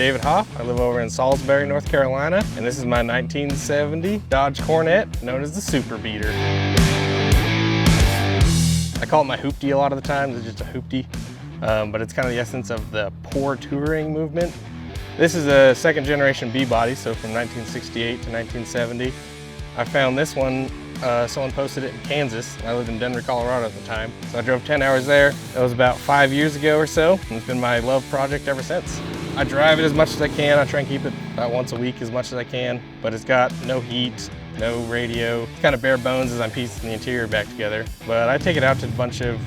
David Hoff. I live over in Salisbury, North Carolina, and this is my 1970 Dodge Coronet, known as the Super Beater. I call it my hoopty a lot of the times. It's just a hoopty, but it's kind of the essence of the poor touring movement. This is a second generation B body, so from 1968 to 1970. I found this one, someone posted it in Kansas. I lived in Denver, Colorado at the time. So I drove 10 hours there. That was about 5 years ago or so, and it's been my love project ever since. I drive it as much as I can. I try and keep it about once a week as much as I can, but it's got no heat, no radio. It's kind of bare bones as I'm piecing the interior back together. But I take it out to a bunch of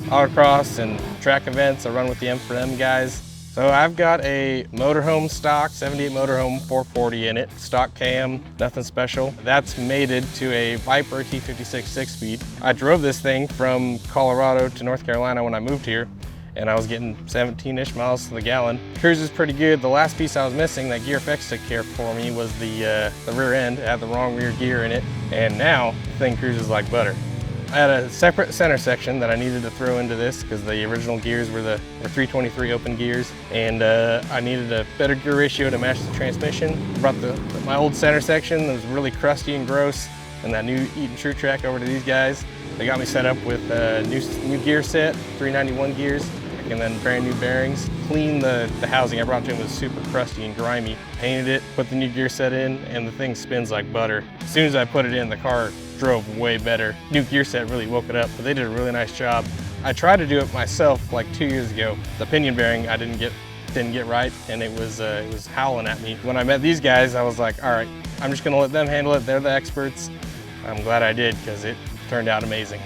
autocross and track events. I run with the M4M guys. So I've got a motorhome stock, 78 motorhome 440 in it, stock cam, nothing special. That's mated to a Viper T56 6-speed. I drove this thing from Colorado to North Carolina when I moved here, and I was getting 17-ish miles to the gallon. Cruises pretty good. The last piece I was missing that GearFX took care of for me was the rear end. It had the wrong rear gear in it, and now the thing cruises like butter. I had a separate center section that I needed to throw into this because the original gears were 323 open gears, and I needed a better gear ratio to match the transmission. I brought my old center section that was really crusty and gross, and that new Eaton true-trac over to these guys. They got me set up with a new gear set, 391 gears, and then brand new bearings. Cleaned the housing I brought to him was super crusty and grimy. Painted it, put the new gear set in, and the thing spins like butter. As soon as I put it in, the car drove way better. New gear set really woke it up, but they did a really nice job. I tried to do it myself like 2 years ago. The pinion bearing I didn't get right, and it was howling at me. When I met these guys, I was like, all right, I'm just gonna let them handle it. They're the experts. I'm glad I did, because it turned out amazing.